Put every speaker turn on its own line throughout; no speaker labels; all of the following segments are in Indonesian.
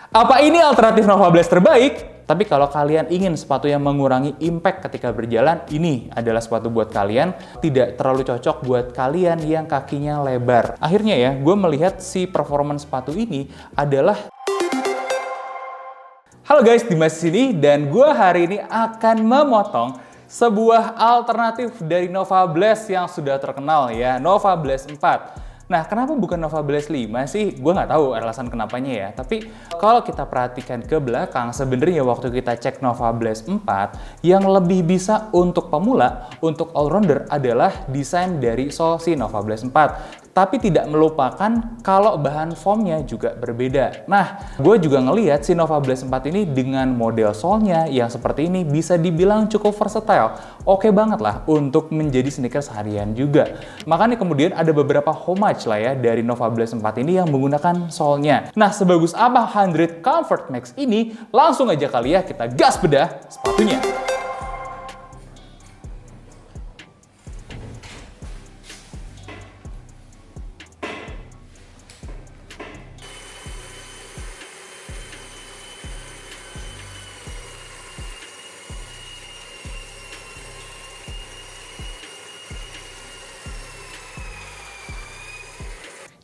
Apa ini alternatif Nova Blast terbaik? Tapi kalau kalian ingin sepatu yang mengurangi impact ketika berjalan, ini adalah sepatu buat kalian. Tidak terlalu cocok buat kalian yang kakinya lebar. Akhirnya ya, gue melihat si performance sepatu ini adalah... Halo guys, Dimas di sini dan gue hari ini akan memotong sebuah alternatif dari Nova Blast yang sudah terkenal ya, Nova Blast 4. Nah, kenapa bukan Nova Blast 5 sih? Gue nggak tahu alasan kenapanya ya. Tapi kalau kita perhatikan ke belakang, sebenarnya waktu kita cek Nova Blast 4, yang lebih bisa untuk pemula, untuk all-rounder adalah desain dari sol si Nova Blast 4. Tapi tidak melupakan kalau bahan foamnya juga berbeda. Nah, gue juga ngelihat si Nova Blast 4 ini dengan model solnya yang seperti ini bisa dibilang cukup versatile. Oke banget lah untuk menjadi sneakers harian juga. Makanya kemudian ada beberapa homage lah ya dari Nova Blast 4 ini yang menggunakan solnya. Nah, sebagus apa 100 Comfort Max ini? Langsung aja kali ya kita gas bedah sepatunya.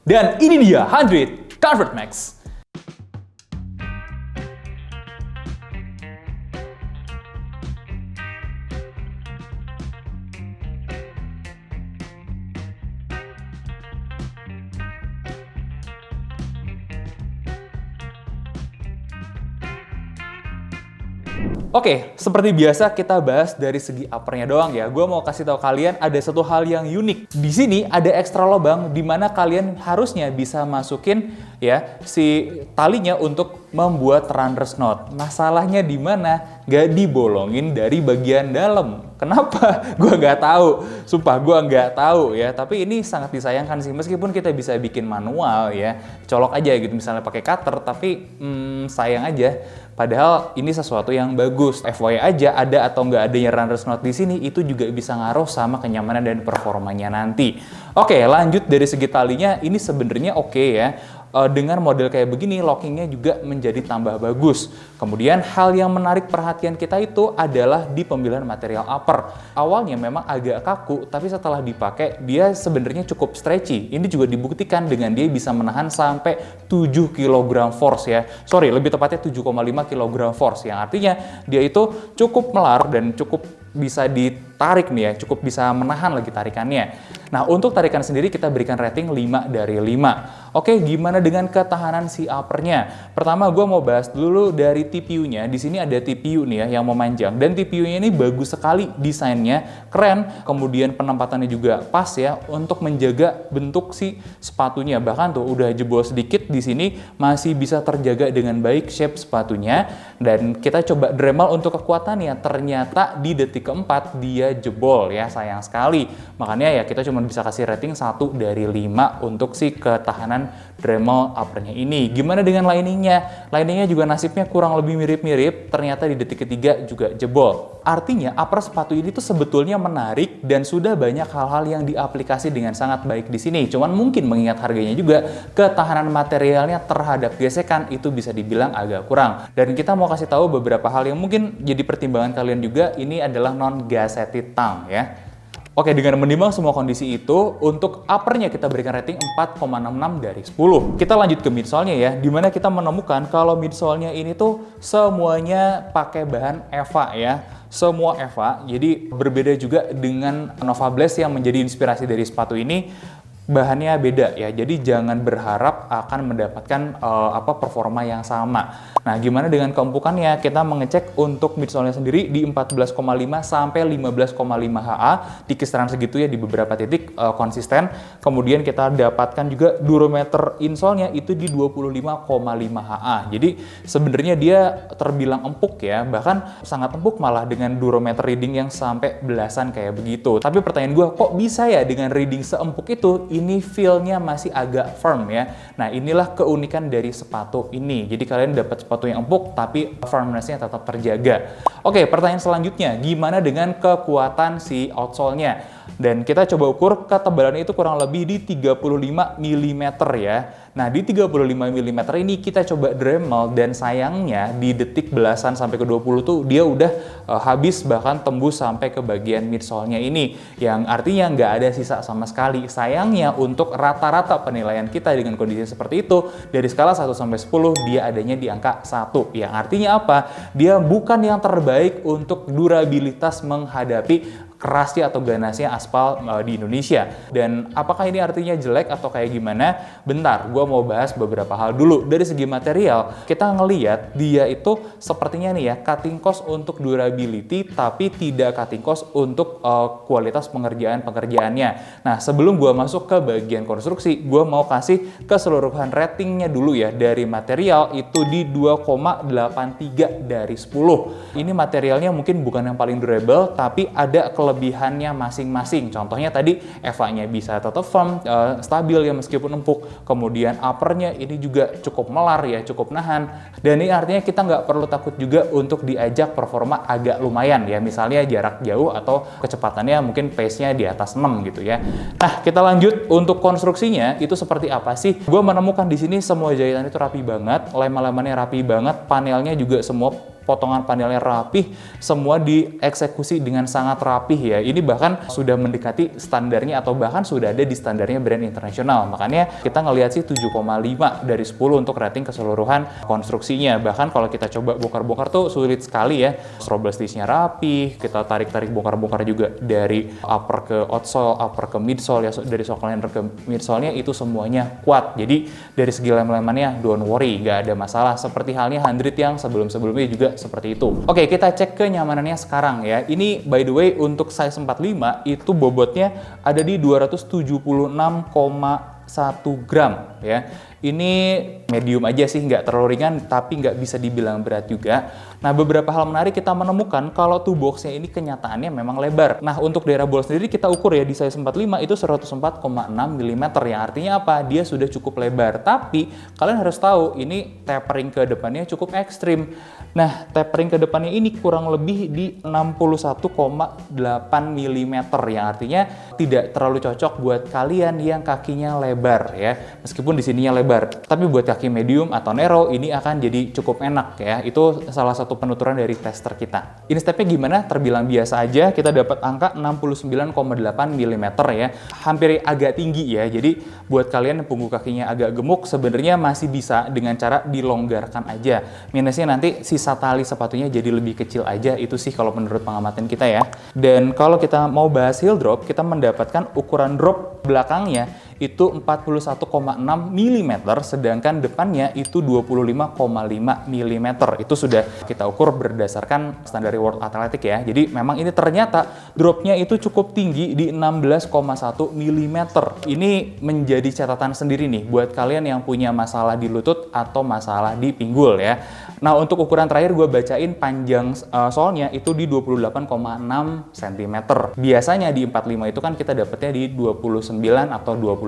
Dan ini dia 100 Comfort Max. Oke, seperti biasa kita bahas dari segi uppernya doang ya. Gue mau kasih tahu kalian ada satu hal yang unik. Di sini ada ekstra lubang di mana kalian harusnya bisa masukin ya si talinya untuk membuat runner's knot. Masalahnya di mana? Gak dibolongin dari bagian dalam. Kenapa? Gue nggak tahu. Sumpah gue nggak tahu ya. Tapi ini sangat disayangkan sih. Meskipun kita bisa bikin manual ya, colok aja gitu misalnya pakai cutter. Tapi sayang aja. Padahal ini sesuatu yang bagus. FYI aja ada atau nggak adanya runner's knot di sini itu juga bisa ngaruh sama kenyamanan dan performanya nanti. Oke, lanjut dari segi talinya ini sebenarnya oke ya. Dengan model kayak begini, lockingnya juga menjadi tambah bagus. Kemudian hal yang menarik perhatian kita itu adalah di pemilihan material upper. Awalnya memang agak kaku, tapi setelah dipakai dia sebenarnya cukup stretchy. Ini juga dibuktikan dengan dia bisa menahan sampai 7 kg force ya. Sorry, lebih tepatnya 7,5 kg force. Yang artinya dia itu cukup melar dan cukup bisa ditarik nih ya, cukup bisa menahan lagi tarikannya. Nah, untuk tarikan sendiri kita berikan rating 5 dari 5. Oke, gimana dengan ketahanan si uppernya? Pertama, gue mau bahas dulu dari TPU-nya. Di sini ada TPU nih ya, yang memanjang. Dan TPU-nya ini bagus sekali desainnya, keren. Kemudian penempatannya juga pas ya, untuk menjaga bentuk si sepatunya. Bahkan tuh udah jebol sedikit di sini masih bisa terjaga dengan baik shape sepatunya. Dan kita coba Dremel untuk kekuatannya. Ternyata di detik keempat dia jebol ya, sayang sekali. Makanya ya kita cuma bisa kasih rating 1 dari 5 untuk si ketahanan Dremel uppernya ini. Gimana dengan liningnya? Liningnya juga nasibnya kurang lebih mirip-mirip, ternyata di detik ketiga juga jebol. Artinya upper sepatu ini tuh sebetulnya menarik dan sudah banyak hal-hal yang diaplikasi dengan sangat baik di sini. Cuman mungkin mengingat harganya juga, ketahanan materialnya terhadap gesekan itu bisa dibilang agak kurang. Dan kita mau kasih tahu beberapa hal yang mungkin jadi pertimbangan kalian juga, ini adalah non-gasseted tongue ya. Oke, dengan menimbang semua kondisi itu, untuk uppernya kita berikan rating 4,66 dari 10. Kita lanjut ke midsole-nya ya, dimana kita menemukan kalau midsole-nya ini tuh semuanya pakai bahan EVA ya. Semua EVA, jadi berbeda juga dengan Nova Blast yang menjadi inspirasi dari sepatu ini. Bahannya beda ya, jadi jangan berharap akan mendapatkan performa yang sama. Nah, gimana dengan keempukannya? Kita mengecek untuk midsole-nya sendiri di 14,5 sampai 15,5 HA, di kisaran segitu ya di beberapa titik konsisten. Kemudian kita dapatkan juga durometer insole-nya itu di 25,5 HA. Jadi sebenarnya dia terbilang empuk ya, bahkan sangat empuk malah dengan durometer reading yang sampai belasan kayak begitu. Tapi pertanyaan gue, kok bisa ya dengan reading seempuk itu? Ini feel-nya masih agak firm ya. Nah, inilah keunikan dari sepatu ini. Jadi kalian dapat sepatu yang empuk tapi firmness-nya tetap terjaga. Oke, pertanyaan selanjutnya, gimana dengan kekuatan si outsole-nya? Dan kita coba ukur ketebalannya itu kurang lebih di 35 mm ya. Nah, di 35 mm ini kita coba Dremel dan sayangnya di detik belasan sampai ke 20 tuh dia udah habis, bahkan tembus sampai ke bagian midsole-nya ini, yang artinya nggak ada sisa sama sekali. Sayangnya untuk rata-rata penilaian kita dengan kondisi seperti itu, dari skala 1 sampai 10 dia adanya di angka 1, yang artinya apa? Dia bukan yang terbaik untuk durabilitas menghadapi kerasnya atau ganasnya aspal di Indonesia. Dan apakah ini artinya jelek atau kayak gimana? Bentar, gue mau bahas beberapa hal dulu. Dari segi material, kita ngeliat dia itu sepertinya nih ya, cutting cost untuk durability, tapi tidak cutting cost untuk kualitas pengerjaannya. Nah, sebelum gue masuk ke bagian konstruksi, gue mau kasih keseluruhan ratingnya dulu ya. Dari material itu di 2,83 dari 10. Ini materialnya mungkin bukan yang paling durable, tapi ada kelebihannya masing-masing. Contohnya tadi EVA-nya bisa tetap firm, stabil ya meskipun empuk. Kemudian uppernya ini juga cukup melar ya, cukup nahan. Dan ini artinya kita nggak perlu takut juga untuk diajak performa agak lumayan ya. Misalnya jarak jauh atau kecepatannya mungkin pace-nya di atas 6 gitu ya. Nah, kita lanjut untuk konstruksinya itu seperti apa sih? Gue menemukan di sini semua jahitan itu rapi banget, lem-lemannya rapi banget, panelnya juga semua potongan panelnya rapih, semua dieksekusi dengan sangat rapih ya. Ini bahkan sudah mendekati standarnya atau bahkan sudah ada di standarnya brand internasional. Makanya kita ngelihat sih 7,5 dari 10 untuk rating keseluruhan konstruksinya. Bahkan kalau kita coba bongkar-bongkar tuh sulit sekali ya. Trouble stitch-nya rapih, kita tarik-tarik bongkar-bongkar juga dari upper ke outsole, upper ke midsole ya, dari shock liner ke midsole-nya itu semuanya kuat. Jadi dari segi lem-lemannya don't worry, nggak ada masalah. Seperti halnya 100 yang sebelum-sebelumnya juga seperti itu. Oke, kita cek kenyamanannya sekarang ya. Ini by the way untuk size 45 itu bobotnya ada di 276,1 gram ya. Ini medium aja sih, nggak terlalu ringan tapi nggak bisa dibilang berat juga. Nah, beberapa hal menarik kita menemukan kalau toolbox-nya ini kenyataannya memang lebar. Nah, untuk daerah bol sendiri kita ukur ya di size 45 itu 104,6 mm, yang artinya apa? Dia sudah cukup lebar. Tapi kalian harus tahu ini tapering ke depannya cukup ekstrim. Nah, tapering ke depannya ini kurang lebih di 61,8 mm, yang artinya tidak terlalu cocok buat kalian yang kakinya lebar ya. Meskipun di sininya lebar. Tapi buat kaki medium atau narrow ini akan jadi cukup enak ya. Itu salah satu penuturan dari tester kita. Ini stepnya gimana? Terbilang biasa aja. Kita dapat angka 69,8 mm ya. Hampir agak tinggi ya. Jadi buat kalian yang punggung kakinya agak gemuk sebenarnya masih bisa dengan cara dilonggarkan aja. Minusnya nanti sisa tali sepatunya jadi lebih kecil aja. Itu sih kalau menurut pengamatan kita ya. Dan kalau kita mau bahas heel drop, kita mendapatkan ukuran drop belakangnya itu 41,6 mm, sedangkan depannya itu 25,5 mm. Itu sudah kita ukur berdasarkan standar World Athletic ya. Jadi memang ini ternyata dropnya itu cukup tinggi di 16,1 mm. Ini menjadi catatan sendiri nih buat kalian yang punya masalah di lutut atau masalah di pinggul ya. Nah, untuk ukuran terakhir gue bacain panjang solnya itu di 28,6 cm. Biasanya di 45 itu kan kita dapetnya di 29 atau 29,5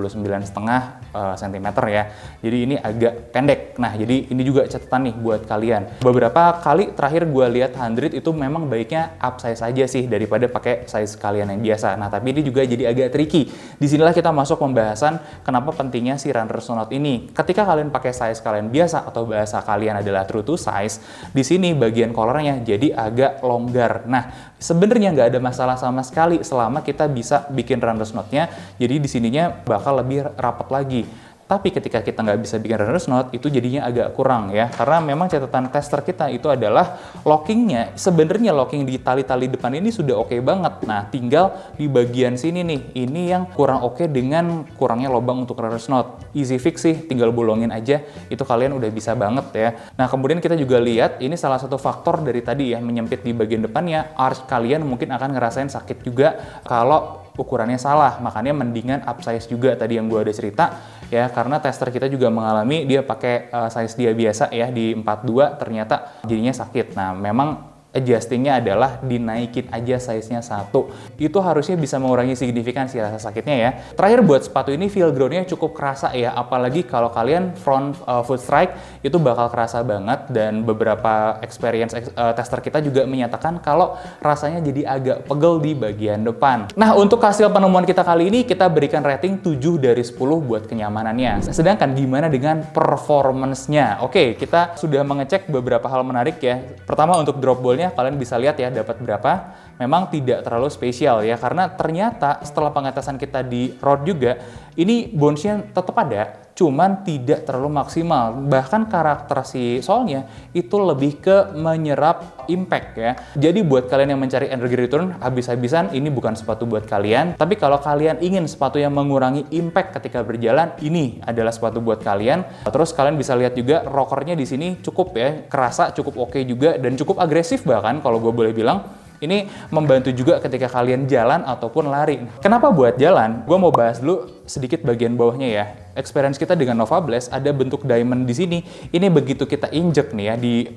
cm ya. Jadi ini agak pendek. Nah, jadi ini juga catatan nih buat kalian. Beberapa kali terakhir gue lihat 100 itu memang baiknya upsize aja sih daripada pakai size kalian yang biasa. Nah, tapi ini juga jadi agak tricky. Disinilah kita masuk pembahasan kenapa pentingnya si runner's knot ini. Ketika kalian pakai size kalian biasa atau bahasa kalian adalah true to size, di sini bagian collarnya jadi agak longgar. Nah, sebenarnya nggak ada masalah sama sekali selama kita bisa bikin runner's knot-nya. Jadi di sininya bakal lebih rapat lagi. Tapi ketika kita nggak bisa bikin runner's knot, itu jadinya agak kurang ya. Karena memang catatan tester kita itu adalah lockingnya. Sebenarnya locking di tali-tali depan ini sudah oke banget. Nah, tinggal di bagian sini nih. Ini yang kurang oke dengan kurangnya lubang untuk runner's knot. Easy fix sih, tinggal bolongin aja. Itu kalian udah bisa banget ya. Nah, kemudian kita juga lihat, ini salah satu faktor dari tadi ya, menyempit di bagian depannya. Arch kalian mungkin akan ngerasain sakit juga kalau ukurannya salah, makanya mendingan upsize juga tadi yang gue ada cerita ya, karena tester kita juga mengalami dia pakai size dia biasa ya di 42 ternyata jadinya sakit. Nah, memang adjustingnya adalah dinaikin aja size-nya 1. Itu harusnya bisa mengurangi signifikan si rasa sakitnya ya. Terakhir buat sepatu ini feel ground-nya cukup kerasa ya, apalagi kalau kalian front foot strike itu bakal kerasa banget, dan beberapa experience tester kita juga menyatakan kalau rasanya jadi agak pegel di bagian depan. Nah, untuk hasil penemuan kita kali ini kita berikan rating 7 dari 10 buat kenyamanannya. Sedangkan gimana dengan performance-nya? Oke, kita sudah mengecek beberapa hal menarik ya. Pertama, untuk drop ball-nya kalian bisa lihat ya dapat berapa. Memang tidak terlalu spesial ya, karena ternyata setelah pengetesan kita di road juga, ini bounce-nya tetap ada, cuman tidak terlalu maksimal. Bahkan karakter si solnya itu lebih ke menyerap impact ya. Jadi buat kalian yang mencari energy return habis-habisan, ini bukan sepatu buat kalian. Tapi kalau kalian ingin sepatu yang mengurangi impact ketika berjalan, ini adalah sepatu buat kalian. Terus kalian bisa lihat juga rockernya di sini cukup ya, kerasa cukup oke juga, dan cukup agresif bahkan kalau gue boleh bilang. Ini membantu juga ketika kalian jalan ataupun lari. Kenapa buat jalan? Gue mau bahas dulu sedikit bagian bawahnya ya. Experience kita dengan Nova Blast ada bentuk diamond di sini. Ini begitu kita injek nih ya,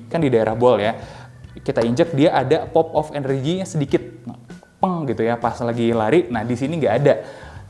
kan di daerah ball ya. Kita injek, dia ada pop of energy-nya sedikit. Peng gitu ya pas lagi lari. Nah, di sini nggak ada.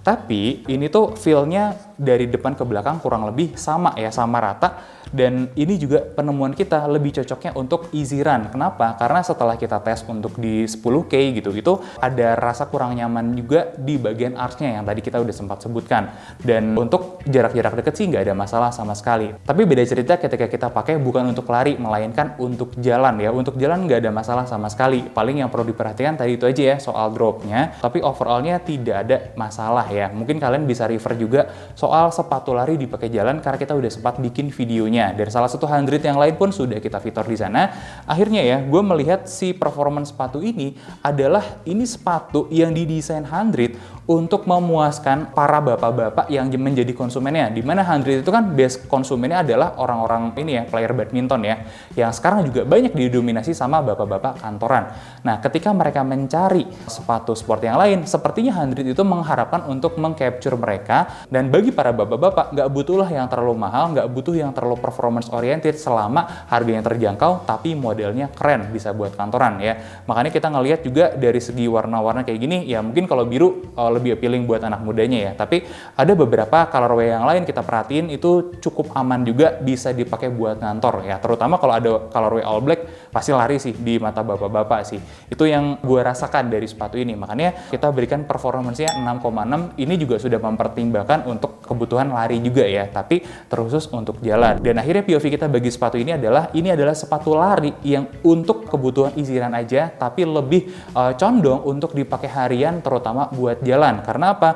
Tapi ini tuh feel-nya dari depan ke belakang kurang lebih sama ya, sama rata. Dan ini juga penemuan kita lebih cocoknya untuk easy run. Kenapa? Karena setelah kita tes untuk di 10K gitu, itu ada rasa kurang nyaman juga di bagian arch-nya yang tadi kita udah sempat sebutkan. Dan untuk jarak-jarak deket sih nggak ada masalah sama sekali. Tapi beda cerita ketika kita pakai bukan untuk lari, melainkan untuk jalan ya. Untuk jalan nggak ada masalah sama sekali. Paling yang perlu diperhatikan tadi itu aja ya, soal drop-nya. Tapi overall-nya tidak ada masalah ya. Mungkin kalian bisa refer juga soal sepatu lari dipakai jalan, karena kita udah sempat bikin videonya. Dan salah satu 100 yang lain pun sudah kita fitur di sana. Akhirnya ya, gue melihat si performance sepatu ini adalah ini sepatu yang didesain 100 untuk memuaskan para bapak-bapak yang menjadi konsumennya. Dimana 100 itu kan base konsumennya adalah orang-orang ini ya, player badminton ya, yang sekarang juga banyak didominasi sama bapak-bapak kantoran. Nah, ketika mereka mencari sepatu sport yang lain, sepertinya 100 itu mengharapkan untuk meng-capture mereka. Dan bagi para bapak-bapak, nggak butuhlah yang terlalu mahal, nggak butuh yang terlalu performance oriented selama harganya terjangkau, tapi modelnya keren, bisa buat kantoran ya. Makanya kita ngelihat juga dari segi warna-warna kayak gini, ya mungkin kalau biru lebih appealing buat anak mudanya ya. Tapi ada beberapa colorway yang lain kita perhatiin itu cukup aman juga, bisa dipakai buat ngantor ya. Terutama kalau ada colorway all black, pasti lari sih di mata bapak-bapak sih. Itu yang gue rasakan dari sepatu ini. Makanya kita berikan performance-nya 6,6. Ini juga sudah mempertimbangkan untuk kebutuhan lari juga ya, tapi terkhusus untuk jalan. Dan akhirnya POV kita bagi sepatu ini adalah sepatu lari yang untuk kebutuhan easy run aja, tapi lebih condong untuk dipakai harian, terutama buat jalan. Karena apa?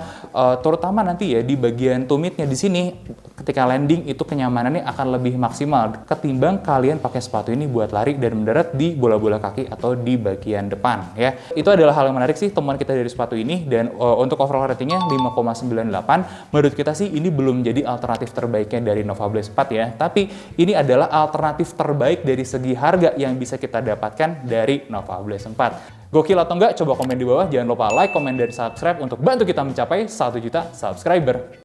Terutama nanti ya di bagian tumitnya di sini, ketika landing itu kenyamanannya akan lebih maksimal ketimbang kalian pakai sepatu ini buat lari dan mendarat di bola-bola kaki atau di bagian depan ya. Itu adalah hal yang menarik sih temuan kita dari sepatu ini. Dan untuk overall ratingnya 5,98. Menurut kita sih ini belum jadi alternatif terbaiknya dari Nova Blast 4 ya, tapi ini adalah alternatif terbaik dari segi harga yang bisa kita dapatkan dari Nova Blast 4. Gokil atau enggak? Coba komen di bawah. Jangan lupa like, komen, dan subscribe untuk bantu kita mencapai 1 juta subscriber.